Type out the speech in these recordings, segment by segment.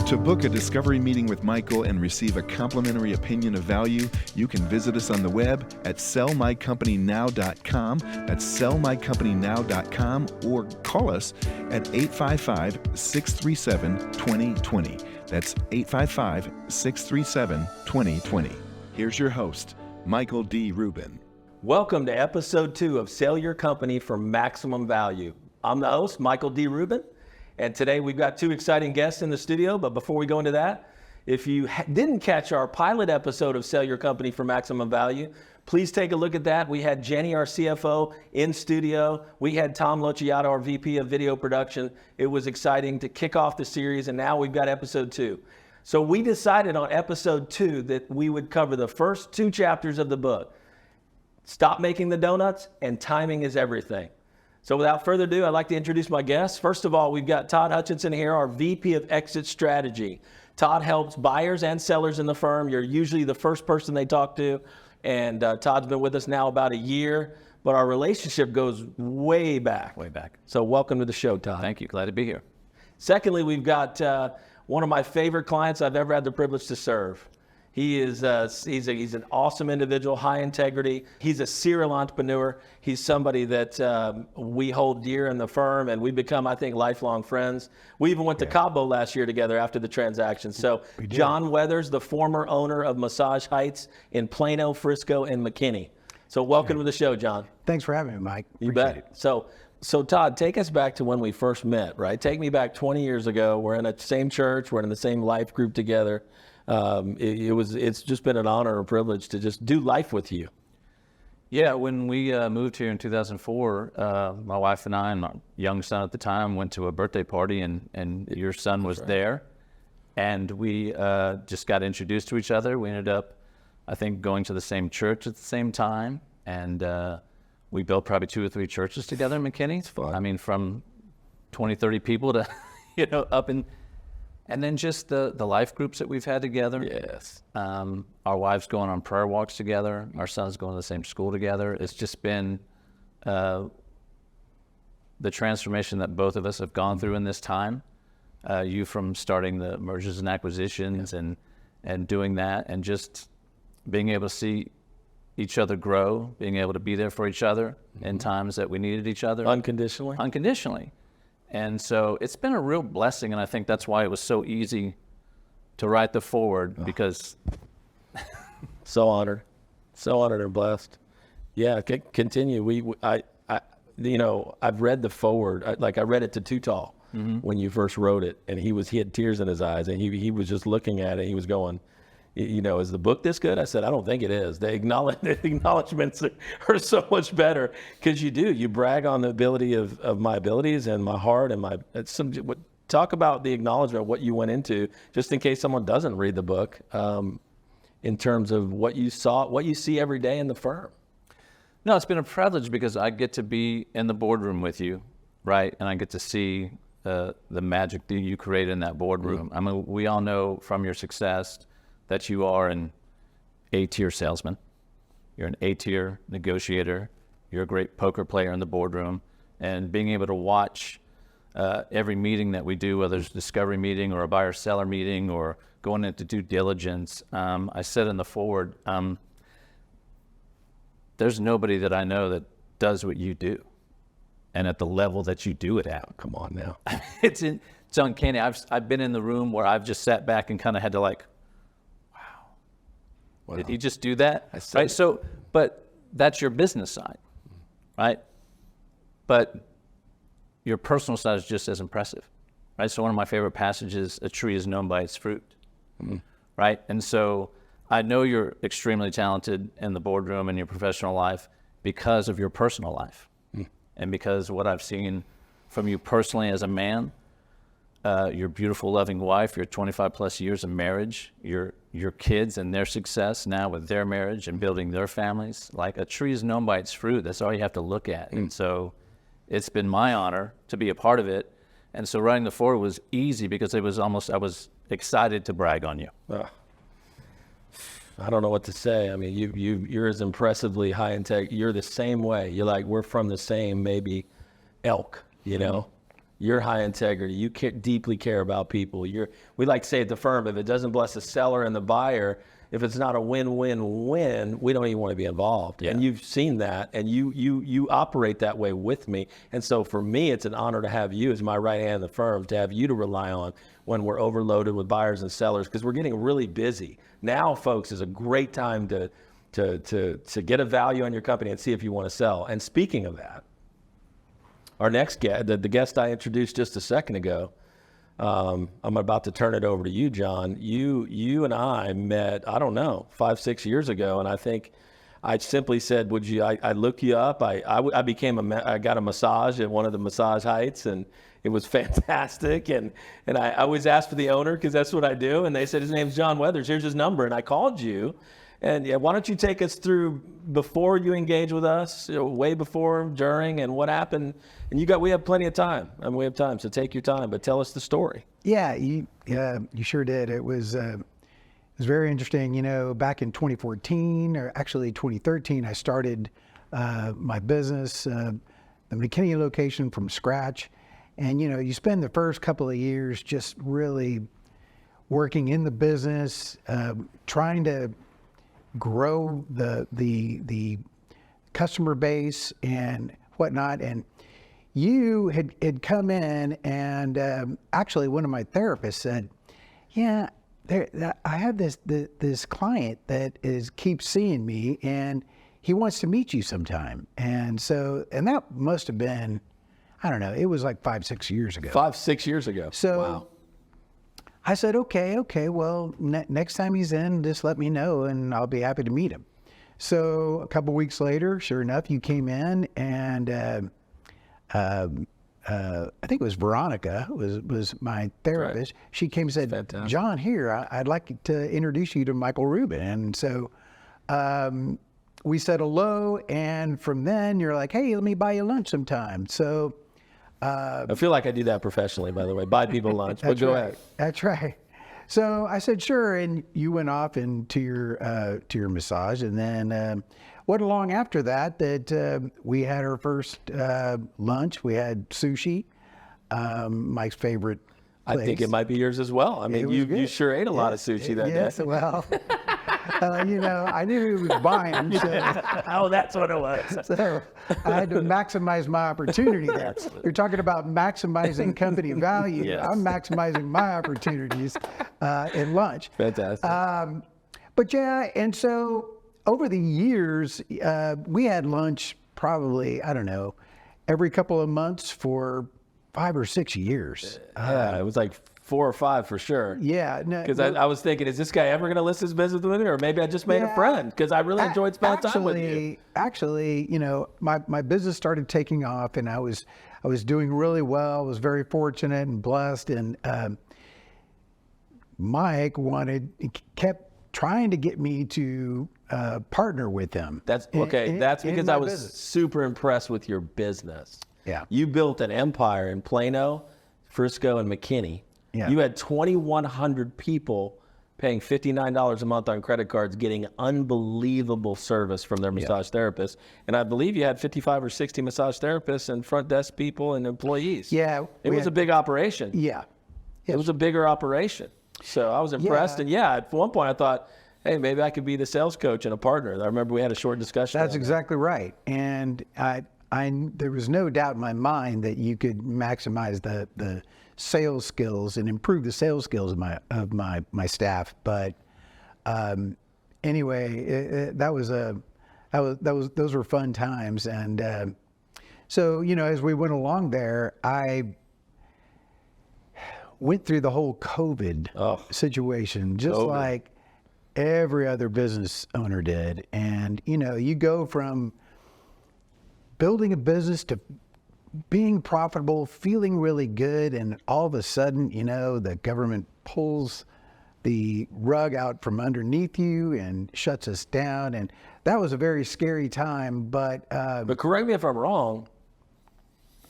To book a discovery meeting with Michael and receive a complimentary opinion of value, you can visit us on the web at sellmycompanynow.com. That's sellmycompanynow.com, or call us at 855-637-2020. That's 855-637-2020. Here's your host, Michael D. Rubin. Welcome to episode 2 of Sell Your Company for Maximum Value. I'm the host, Michael D. Rubin, and today we've got 2 exciting guests in the studio. But before we go into that, if you didn't catch our pilot episode of Sell Your Company for Maximum Value, please take a look at that. We had Jenny, our CFO, in studio. We had Tom Lociato, our VP of Video Production. It was exciting to kick off the series, and now we've got episode 2. So we decided on episode 2 that we would cover the first 2 chapters of the book. Stop making the donuts, and timing is everything. So without further ado, I'd like to introduce my guests. First of all, we've got Todd Hutchinson here, our VP of Exit Strategy. Todd helps buyers and sellers in the firm. You're usually the first person they talk to, and Todd's been with us now about a year, but our relationship goes way back. Way back. So welcome to the show, Todd. Thank you. Glad to be here. Secondly, we've got one of my favorite clients I've ever had the privilege to serve. He's an awesome individual, high integrity. He's a serial entrepreneur. He's somebody that we hold dear in the firm, and we've become, I think, lifelong friends. We even went to Cabo last year together after the transaction. So John Weathers, the former owner of Massage Heights in Plano, Frisco, and McKinney. So welcome to the show, John. Thanks for having me, Mike. You bet. So Todd, take us back to when we first met, right? Take me back 20 years ago. We're in the same church. We're in the same life group together. It's just been an honor and privilege to just do life with you. Yeah, when we moved here in 2004, my wife and I and my young son at the time went to a birthday party, and your son was there. And we just got introduced to each other. We ended up, I think, going to the same church at the same time. And we built probably 2 or 3 churches together in McKinney. It's fun. I mean, from 20, 30 people to, up in... And then just the life groups that we've had together. Yes. Our wives going on prayer walks together. Our sons going to the same school together. It's just been the transformation that both of us have gone through in this time. You from starting the mergers and acquisitions and doing that, and just being able to see each other grow, being able to be there for each other in times that we needed each other. Unconditionally. Unconditionally. And so it's been a real blessing, and I think that's why it was so easy to write the foreword, because... So honored and blessed. Yeah, continue. I've read the foreword. I read it to Too Tall when you first wrote it, and he had tears in his eyes, and he was just looking at it. He was going, is the book this good? I said, I don't think it is. The acknowledgments are so much better, because you brag on the ability of my abilities and my heart and talk about the acknowledgement of what you went into, just in case someone doesn't read the book, in terms of what you see every day in the firm. No, it's been a privilege, because I get to be in the boardroom with you, right? And I get to see the magic that you create in that boardroom. I mean, we all know from your success that you are an A-tier salesman. You're an A-tier negotiator. You're a great poker player in the boardroom. And being able to watch every meeting that we do, whether it's a discovery meeting or a buyer-seller meeting or going into due diligence, I said in the foreword, there's nobody that I know that does what you do, and at the level that you do it at. Come on now. It's uncanny. I've been in the room where I've just sat back and kind of had to wow. Did he just do that? Right. So, but that's your business side, right? But your personal side is just as impressive, right? So one of my favorite passages, a tree is known by its fruit, right? And so I know you're extremely talented in the boardroom and your professional life because of your personal life, and because what I've seen from you personally as a man, your beautiful, loving wife, your 25 plus years of marriage, your kids and their success now with their marriage and building their families. Like, a tree is known by its fruit. That's all you have to look at. And so it's been my honor to be a part of it. And so writing the foreword was easy, because I was excited to brag on you. I don't know what to say. I mean, you're as impressively high integrity. You're the same way. You're like, we're from the same maybe elk, You're high integrity. You deeply care about people. We like to say at the firm, if it doesn't bless the seller and the buyer, if it's not a win-win-win, we don't even want to be involved. Yeah. And you've seen that, and you operate that way with me. And so for me, it's an honor to have you as my right hand in the firm, to have you to rely on when we're overloaded with buyers and sellers, because we're getting really busy. Now, folks, is a great time to get a value on your company and see if you want to sell. And speaking of that, our next guest, the guest I introduced just a second ago, I'm about to turn it over to you, John. You and I met, I don't know, 5-6 years ago, and I think I simply said, "Would you?" I looked you up. I got a massage at one of the massage heights, and it was fantastic. And I always asked for the owner, because that's what I do. And they said, "His name's John Weathers. Here's his number." And I called you. And yeah, why don't you take us through before you engage with us, way before, during, and what happened? And we have plenty of time. We have time, so take your time. But tell us the story. Yeah, you sure did. It was very interesting. Back in 2014, or actually 2013, I started my business, the McKinney location, from scratch. And you spend the first couple of years just really working in the business, trying to grow the customer base and whatnot. And you had come in, and actually one of my therapists said, "Yeah, I have this client that keeps seeing me, and he wants to meet you sometime." And that must have been, I don't know, it was like 5-6 years ago. 5-6 years ago. So wow. I said, okay, well, next time he's in, just let me know, and I'll be happy to meet him. So a couple weeks later, sure enough, you came in, and I think it was Veronica was my therapist. Right. She came and said, "Fantastic. John, here, I'd like to introduce you to Michael Rubin." And so we said hello, and from then you're like, "Hey, let me buy you lunch sometime." So I feel like I do that professionally, by the way, buy people lunch, but go ahead. That's right. So I said, sure, and you went off into your massage, and then what along after that we had our first lunch. We had sushi, Mike's favorite place. I think it might be yours as well. I mean, you sure ate a lot of sushi that day. Yes, well, I knew he was buying. So, oh, that's what it was. So I had to maximize my opportunity there. You're talking about maximizing company value. Yes. I'm maximizing my opportunities in lunch. Fantastic. But yeah, and so over the years, we had lunch probably, I don't know, every couple of months for 5 or 6 years. Yeah, it was like 4 or 5 for sure. Yeah. Because I was thinking, is this guy ever going to list his business with me? Or maybe I just made a friend, because I really enjoyed spending time with you. Actually, my business started taking off, and I was doing really well. I was very fortunate and blessed. And Mike kept trying to get me to partner with him. That's okay. That's because I was super impressed with your business. Yeah. You built an empire in Plano, Frisco, and McKinney. Yeah. You had 2,100 people paying $59 a month on credit cards, getting unbelievable service from their massage therapist. And I believe you had 55 or 60 massage therapists and front desk people and employees. Yeah. It was a big operation. Yeah. It was a bigger operation. So I was impressed. And at one point I thought, hey, maybe I could be the sales coach and a partner. I remember we had a short discussion. That's exactly right. And there was no doubt in my mind that you could maximize the sales skills and improve the sales skills of my staff. But anyway, those were fun times. And so as we went along there, I went through the whole COVID situation, just like every other business owner did. And you go from building a business to being profitable, feeling really good, and all of a sudden, the government pulls the rug out from underneath you and shuts us down. And that was a very scary time. But correct me if I'm wrong,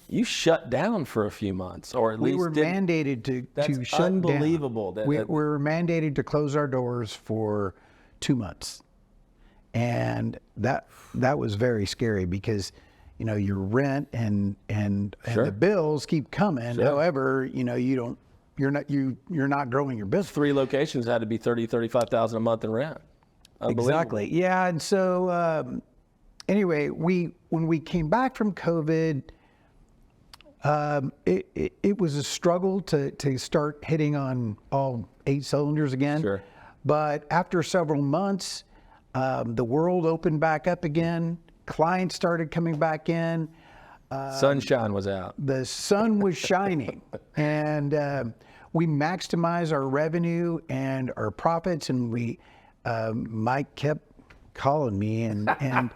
you shut down for a few months, or at least we were mandated to shut down. Unbelievable. We were mandated to close our doors for 2 months. And that was very scary, because your rent and Sure. the bills keep coming. Sure. However, you're not growing your business. 3 locations had to be $35,000 a month in rent. Unbelievable. Exactly. Yeah. And so, anyway, when we came back from COVID, it was a struggle to start hitting on all 8 cylinders again. Sure. But after several months, the world opened back up again. Clients started coming back in. Sunshine was out. The sun was shining, and we maximized our revenue and our profits. And Mike kept calling me, and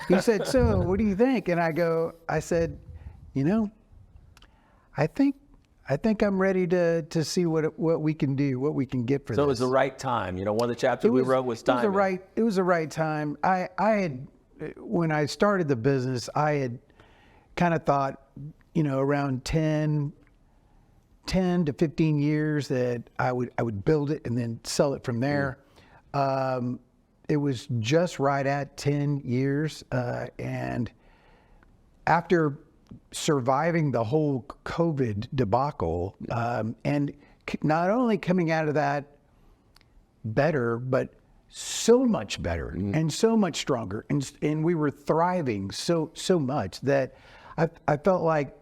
he said, "So, what do you think?" And I said, I think I'm ready to see what we can do, what we can get for this. So it was the right time. One of the chapters we wrote was timing. It was the right time. I had, when I started the business, I had kind of thought, around 10 to 15 years that I would build it and then sell it from there. It was just right at 10 years. And after surviving the whole COVID debacle, and not only coming out of that better, but so much better and so much stronger, and we were thriving so much that I felt like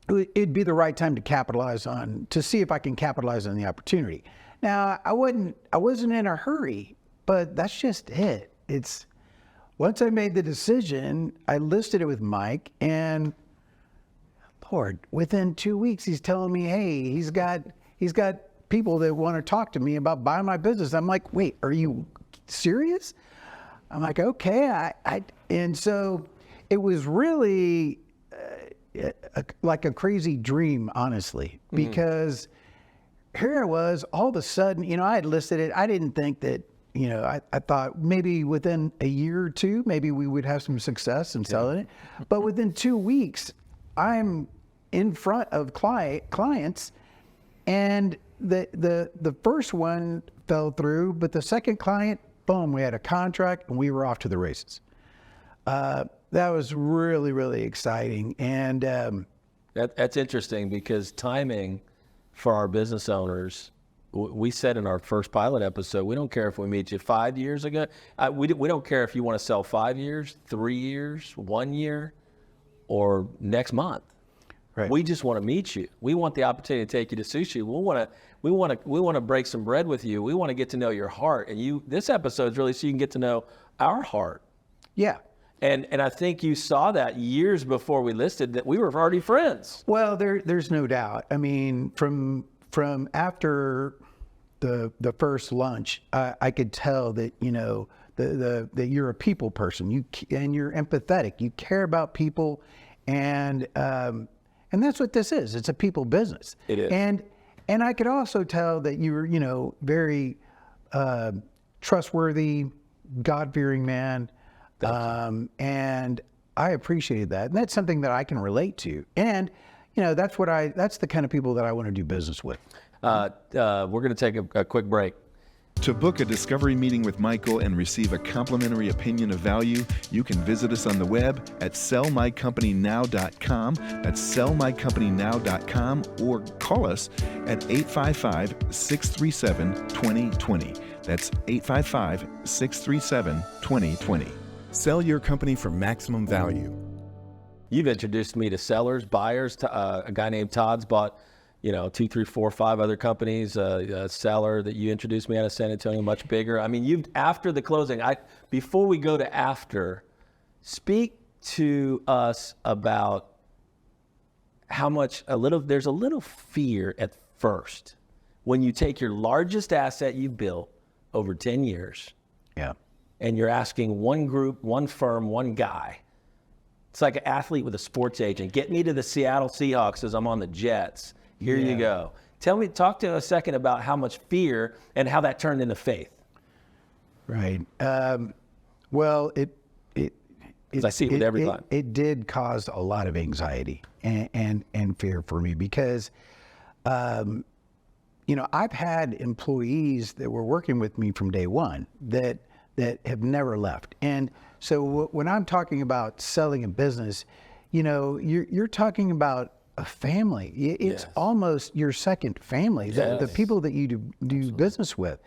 it'd be the right time to see if I can capitalize on the opportunity. Now, I wasn't in a hurry, but that's just it. Once I made the decision, I listed it with Mike, and Lord, within 2 weeks, he's telling me, hey, he's got people that want to talk to me about buying my business. I'm like, wait, are you serious? I'm like, okay. And so it was really like a crazy dream, honestly, because here I was, all of a sudden, I had listed it. I didn't think that, I thought maybe within a year or two, maybe we would have some success in selling it. But within 2 weeks, I'm in front of clients, and the first one fell through, but the second client, boom, we had a contract and we were off to the races. That was really, really exciting. And that's interesting, because timing for our business owners, we said in our first pilot episode, we don't care if we meet you 5 years ago. We don't care if you want to sell 5 years, 3 years, 1 year, or next month. Right. We just want to meet you. We want the opportunity to take you to sushi. We want to break some bread with you. We want to get to know your heart. And this episode is really so you can get to know our heart. yeah. And I think you saw that years before we listed that we were already friends. Well, there's no doubt. I mean, from after the first lunch, I could tell that that you're a people person. And you're empathetic. You care about people, and that's what this is. It's a people business. It is. And I could also tell that you were very trustworthy, God-fearing man. And I appreciated that. And that's something that I can relate to. And, that's the kind of people that I want to do business with. We're going to take a quick break. To book a discovery meeting with Michael and receive a complimentary opinion of value, you can visit us on the web at sellmycompanynow.com. That's sellmycompanynow.com, or call us at 855-637-2020. That's 855-637-2020. Sell your company for maximum value. You've introduced me to sellers, buyers. A guy named Todd's bought, 2, 3, 4, 5 other companies. A seller that you introduced me out of San Antonio, much bigger. I mean, after the closing, before we go to after, speak to us about how much there's a little fear at first when you take your largest asset you built over 10 years. Yeah. And you're asking one group, one firm, one guy. It's like an athlete with a sports agent. Get me to the Seattle Seahawks as I'm on the Jets. Here you go. Talk to us a second about how much fear and how that turned into faith. Right. Well, I see it with every client. It did cause a lot of anxiety and fear for me because, I've had employees that were working with me from day one that that have never left. And so when I'm talking about selling a business, you know, you're talking about a family. It's almost your second family, the people that you do business with.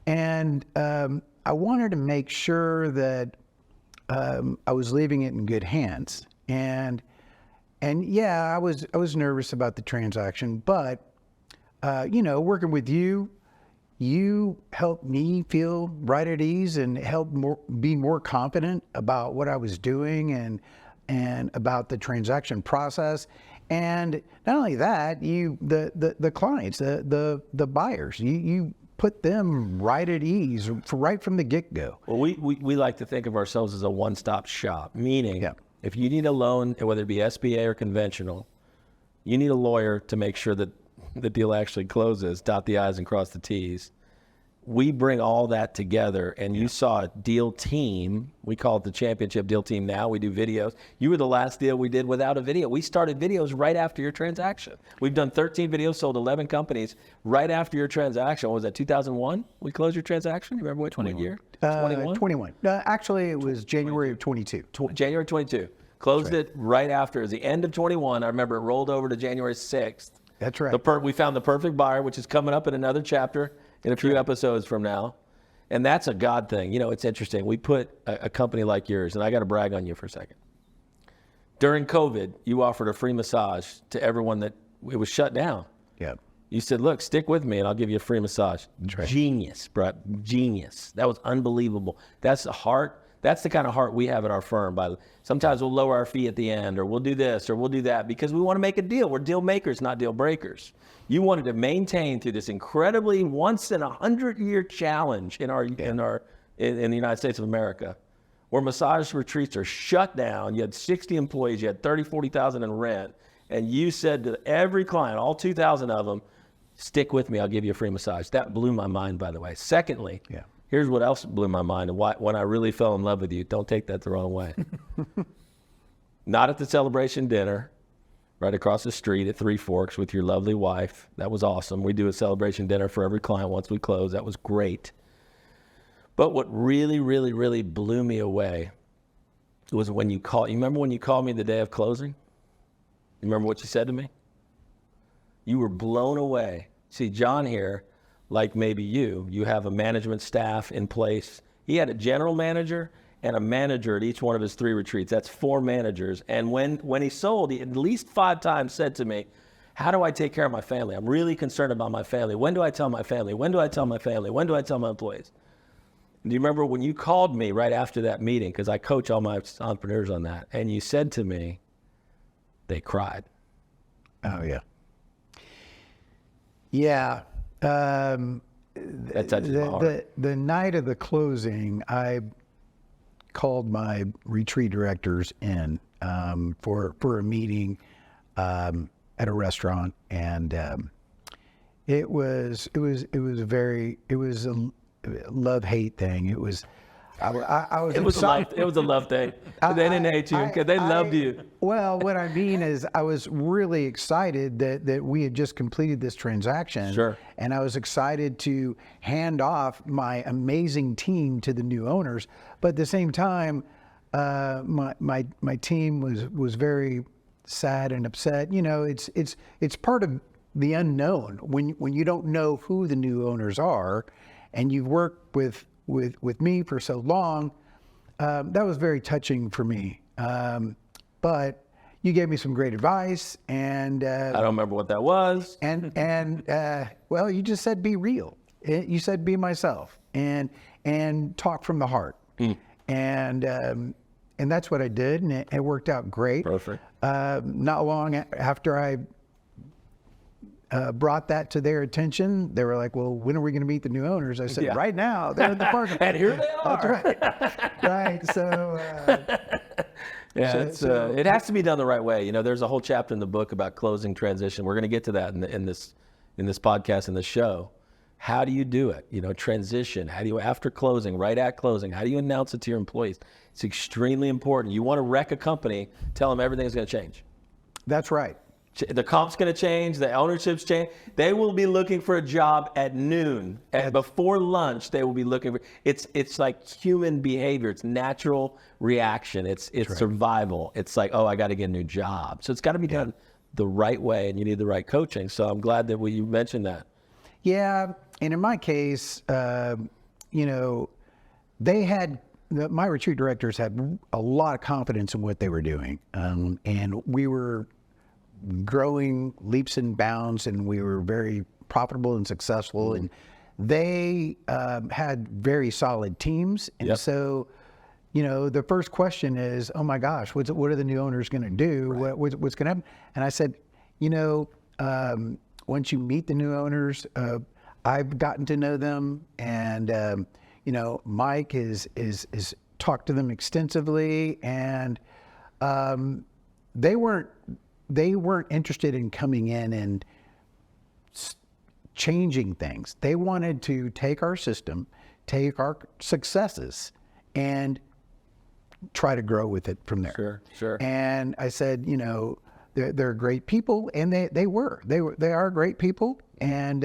And I wanted to make sure that I was leaving it in good hands. And yeah, I was nervous about the transaction, but you know, working with you helped me feel right at ease and helped be more confident about what I was doing and about the transaction process. And not only that, the clients, the buyers, you put them right at ease right from the get-go. Well, we like to think of ourselves as a one-stop shop, meaning if you need a loan, whether it be SBA or conventional, you need a lawyer to make sure that the deal actually closes, dot the I's and cross the T's. We bring all that together, and you saw a deal team. We call it the championship deal team now. We do videos. You were the last deal we did without a video. We started videos right after your transaction. We've done 13 videos, sold 11 companies right after your transaction. What was that, 2001? We closed your transaction? You remember what year? 21? 21. Actually, it was January of 22. January 22. Closed it right after. It was the end of 21. I remember it rolled over to January 6th. That's right. We found the perfect buyer, which is coming up in another chapter in a few episodes from now. And that's a God thing. You know, it's interesting. We put a company like yours, and I got to brag on you for a second. During COVID, you offered a free massage to everyone that it was shut down. Yeah. You said, look, stick with me and I'll give you a free massage. Right. Genius, bro. Genius. That was unbelievable. That's the heart. That's the kind of heart we have at our firm. Sometimes we'll lower our fee at the end, or we'll do this, or we'll do that, because we want to make a deal. We're deal makers, not deal breakers. You wanted to maintain through this incredibly once-in-a-100-year challenge in the United States of America, where massage retreats are shut down. You had 60 employees, you had 30, 40,000 in rent, and you said to every client, all 2,000 of them, stick with me, I'll give you a free massage. That blew my mind, by the way. Secondly, here's what else blew my mind, and when I really fell in love with you. Don't take that the wrong way. Not at the celebration dinner, right across the street at Three Forks with your lovely wife. That was awesome. We do a celebration dinner for every client once we close. That was great. But what really, really, really blew me away was when you called. You remember when you called me the day of closing? You remember what you said to me? You were blown away. See, John here, like maybe you have a management staff in place. He had a general manager and a manager at each one of his 3 retreats. That's 4 managers. And when he sold, he at least 5 times said to me, how do I take care of my family? I'm really concerned about my family. When do I tell my family? When do I tell my family? When do I tell my employees? Do you remember when you called me right after that meeting? Because I coach all my entrepreneurs on that. And you said to me, they cried. Oh, yeah. Yeah. That touches my heart. The night of the closing, I called my retreat directors in for a meeting at a restaurant, and it was a love-hate thing. It was. It was a love thing. They didn't hate you because they loved you. Well, what I mean is, I was really excited that we had just completed this transaction. Sure. And I was excited to hand off my amazing team to the new owners. But at the same time, my team was very sad and upset. You know, it's part of the unknown when you don't know who the new owners are, and you've worked with me for so long. That was very touching for me. But you gave me some great advice, and I don't remember what that was. And well, you just said be real. You said be myself and talk from the heart. And that's what I did, and it worked out great. Perfect. Not long after I brought that to their attention, they were like, well, when are we going to meet the new owners? I said, right now. They're in the parking lot. And here they are. That's right. Right. So, it has to be done the right way. You know, there's a whole chapter in the book about closing transition. We're going to get to that in this podcast, in the show. How do you do it? You know, transition. How do you, after closing, right at closing, how do you announce it to your employees? It's extremely important. You want to wreck a company, tell them everything is going to change. That's right. The comp's going to change. The ownership's change. They will be looking for a job at noon. Before lunch, they will be looking for. It's like human behavior. It's natural reaction. It's survival. It's like, oh, I got to get a new job. So it's got to be done the right way, and you need the right coaching. So I'm glad that you mentioned that. Yeah, and in my case, they had. My retreat directors had a lot of confidence in what they were doing, and we were growing leaps and bounds, and we were very profitable and successful. And they had very solid teams, and so the first question is, oh my gosh, what are the new owners going to do? Right. What's going to happen? And I said, once you meet the new owners, I've gotten to know them, and Mike is talked to them extensively, and they weren't interested in coming in and changing things. They wanted to take our system, take our successes, and try to grow with it from there. Sure. And I said, they're great people, and they are great people, and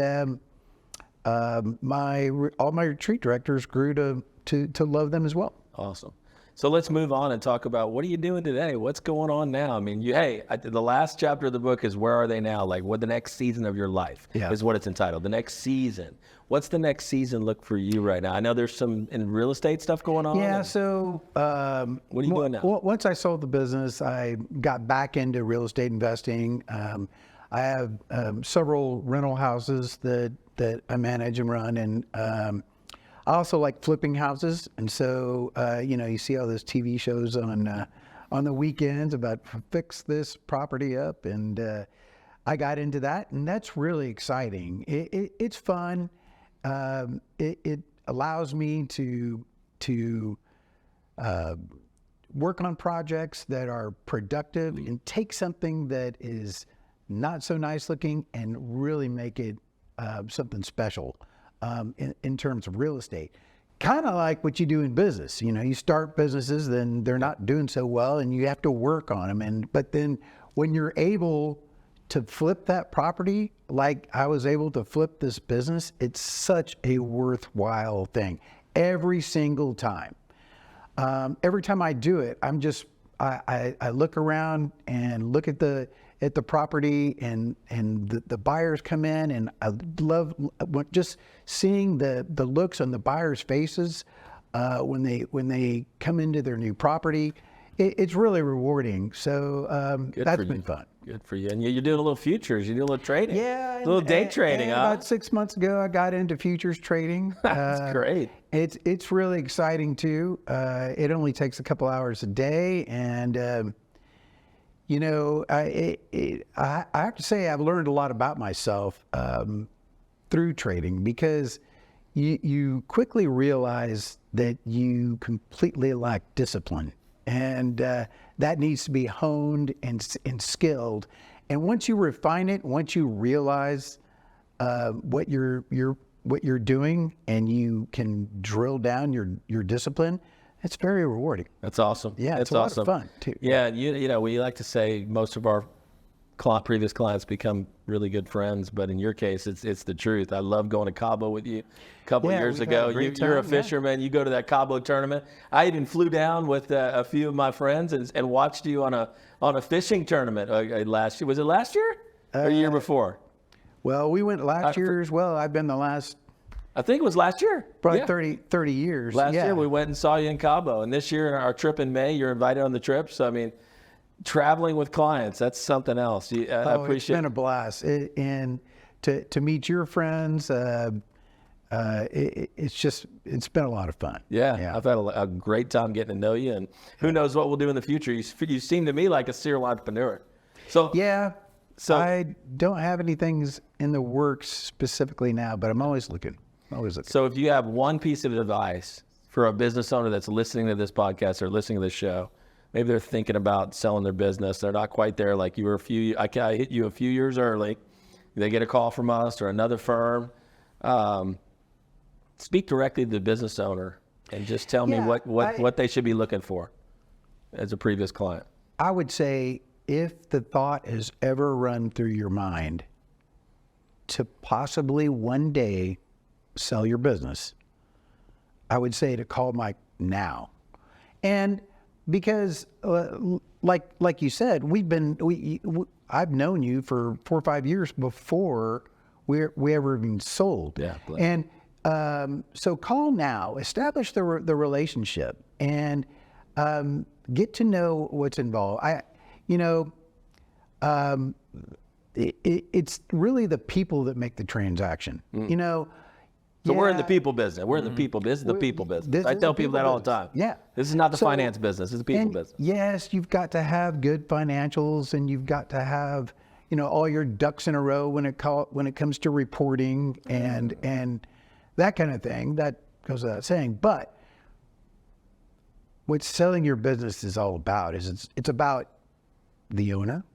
all my retreat directors grew to love them as well. Awesome. So let's move on and talk about, what are you doing today? What's going on now? I mean, the last chapter of the book is, where are they now? Like, what the next season of your life is what it's entitled. The next season. What's the next season look for you right now? I know there's some in real estate stuff going on. Yeah. So what are you doing now? Once I sold the business, I got back into real estate investing. I have several rental houses that I manage and run, and I also like flipping houses, and so you see all those TV shows on the weekends about fix this property up, and I got into that, and that's really exciting. It's fun. It allows me to work on projects that are productive and take something that is not so nice looking and really make it something special. In terms of real estate, kind of like what you do in business. You start businesses, then they're not doing so well, and you have to work on them. But then when you're able to flip that property, like I was able to flip this business, it's such a worthwhile thing. Every single time. Every time I do it, I look around and look at the property, and the buyers come in, and I love just seeing the looks on the buyers' faces when they come into their new property. It's really rewarding. So that's been fun. Good for you. And you're doing a little futures. You're doing a little trading. Yeah. A little day trading. About 6 months ago, I got into futures trading. That's great. It's really exciting too. It only takes a couple hours a day, and I have to say I've learned a lot about myself through trading, because you quickly realize that you completely lack discipline, and that needs to be honed and skilled. And once you refine it, once you realize what you're doing, and you can drill down your discipline, it's very rewarding. That's awesome. Yeah, it's a lot of fun too. Yeah, we like to say most of our previous clients become really good friends, but in your case, it's the truth. I love going to Cabo with you a couple of years ago. You're a fisherman. You go to that Cabo tournament. I even flew down with a few of my friends and watched you on a fishing tournament last year. Was it last year or the year before? Well, we went last year as well. I've been the last. I think it was last year. Probably 30 years. Last year we went and saw you in Cabo, and this year in our trip in May, you're invited on the trip. So I mean, traveling with clients, that's something else. I appreciate. It's been a blast, and to meet your friends, it's been a lot of fun. Yeah. I've had a great time getting to know you, and who knows what we'll do in the future. You seem to me like a serial entrepreneur. So I don't have anything in the works specifically now, but I'm always looking. So if you have one piece of advice for a business owner that's listening to this podcast or listening to this show, maybe they're thinking about selling their business, they're not quite there, like you were I hit you a few years early, they get a call from us or another firm, speak directly to the business owner and just tell me what they should be looking for as a previous client. I would say if the thought has ever run through your mind to possibly one day sell your business, I would say to call Mike now. And because, like you said, I've known you for 4 or 5 years before we ever even sold. Yeah. And so call now, establish the relationship, and get to know what's involved. It's really the people that make the transaction. So we're in the people business. We're in the people business. The people business. I tell people that all the time. Yeah. This is not the finance business. It's the people business. Yes, you've got to have good financials, and you've got to have, all your ducks in a row when it comes to reporting and that kind of thing. That goes without saying. But what selling your business is all about is it's about the owner,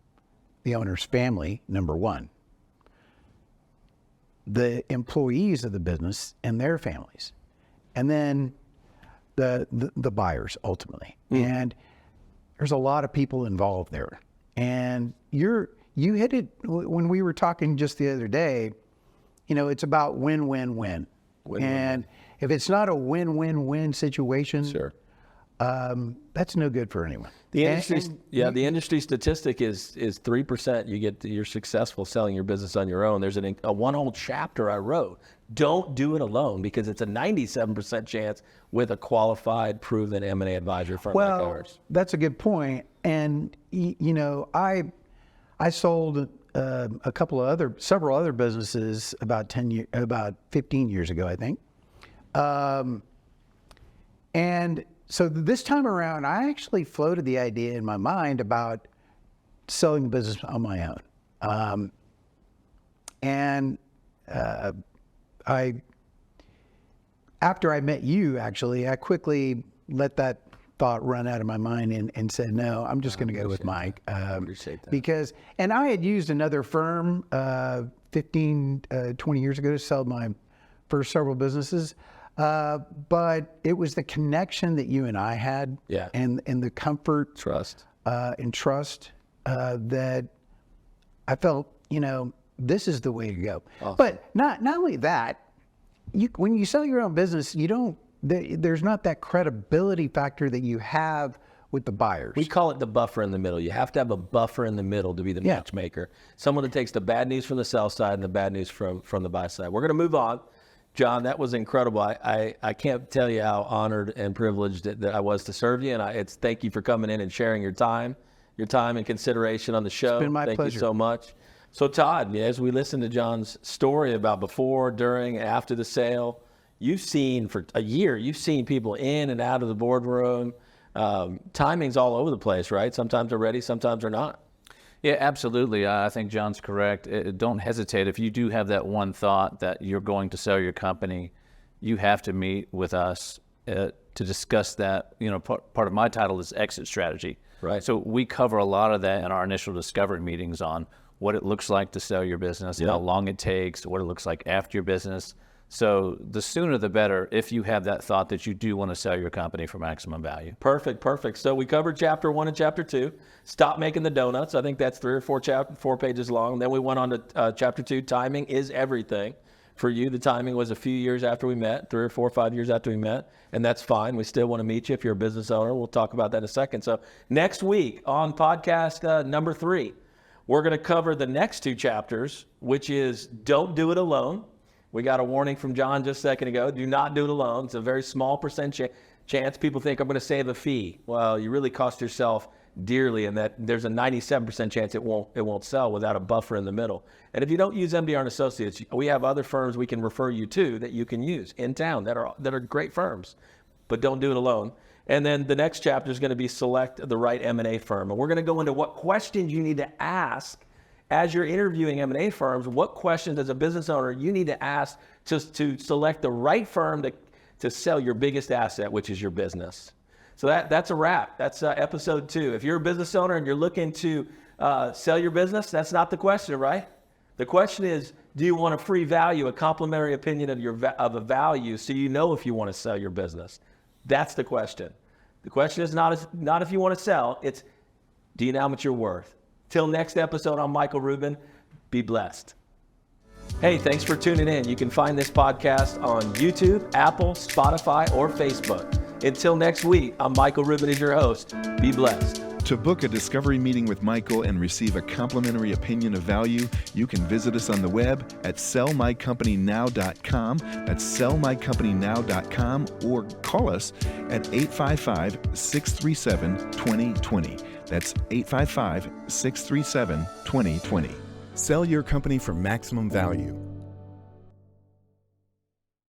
the owner's family, number one, the employees of the business and their families, and then the buyers ultimately. And there's a lot of people involved there. And you hit it when we were talking just the other day. It's about win-win-win. And if it's not a win-win-win situation, sure, that's no good for anyone. The industry statistic is 3%. You're successful selling your business on your own. There's a one whole chapter I wrote. Don't do it alone, because it's a 97% chance with a qualified, proven M&A advisory firm like ours. That's a good point. And I sold several other businesses about 15 years ago, I think. And so this time around, I actually floated the idea in my mind about selling the business on my own. After I met you, actually, I quickly let that thought run out of my mind and said, no, I'm just going to go with Mike. Appreciate that. And I had used another firm 15, 20 years ago to sell my first several businesses. But it was the connection that you and I had, and the comfort, trust, and trust that I felt, this is the way to go. Awesome. But not only that, when you sell your own business, there's not that credibility factor that you have with the buyers. We call it the buffer in the middle. You have to have a buffer in the middle to be the matchmaker. Someone that takes the bad news from the sell side and the bad news from the buy side. We're going to move on. John, that was incredible. I can't tell you how honored and privileged that I was to serve you. And thank you for coming in and sharing your time and consideration on the show. It's been my pleasure. Thank you so much. So Todd, as we listen to John's story about before, during, after the sale, for a year, you've seen people in and out of the boardroom. Timing's all over the place, right? Sometimes they're ready, sometimes they're not. Yeah, absolutely. I think John's correct. Don't hesitate. If you do have that one thought that you're going to sell your company, you have to meet with us to discuss that. Part of my title is exit strategy. Right. So we cover a lot of that in our initial discovery meetings on what it looks like to sell your business, how long it takes, what it looks like after your business. So the sooner the better if you have that thought that you do want to sell your company for maximum value. Perfect. So we covered chapter 1 and chapter 2. Stop making the donuts. I think that's 3 or 4 pages long. Then we went on to chapter 2. Timing is everything. For you, the timing was a few years after we met, 3 or 4 or 5 years after we met, and that's fine. We still want to meet you if you're a business owner. We'll talk about that in a second. So next week on podcast number 3, we're going to cover the next 2 chapters, which is don't do it alone. We got a warning from John just a second ago. Do not do it alone. It's a very small percent chance. People think I'm going to save a fee. Well, you really cost yourself dearly, in that there's a 97% chance it won't sell without a buffer in the middle. And if you don't use MDR Associates, we have other firms we can refer you to that you can use in town that are great firms. But don't do it alone. And then the next chapter is going to be select the right M&A firm. And we're going to go into what questions you need to ask as you're interviewing M&A firms. What questions as a business owner you need to ask to select the right firm to sell your biggest asset, which is your business. So that's a wrap. That's episode 2. If you're a business owner and you're looking to sell your business, that's not the question, right? The question is, do you want a free value, a complimentary opinion of a value, so you know if you want to sell your business? That's the question. The question is not if you want to sell, it's do you know how much you're worth? Till next episode, I'm Michael Rubin. Be blessed. Hey, thanks for tuning in. You can find this podcast on YouTube, Apple, Spotify, or Facebook. Until next week, I'm Michael Rubin as your host. Be blessed. To book a discovery meeting with Michael and receive a complimentary opinion of value, you can visit us on the web at sellmycompanynow.com. That's sellmycompanynow.com, or call us at 855-637-2020. That's 855-637-2020. Sell your company for maximum value.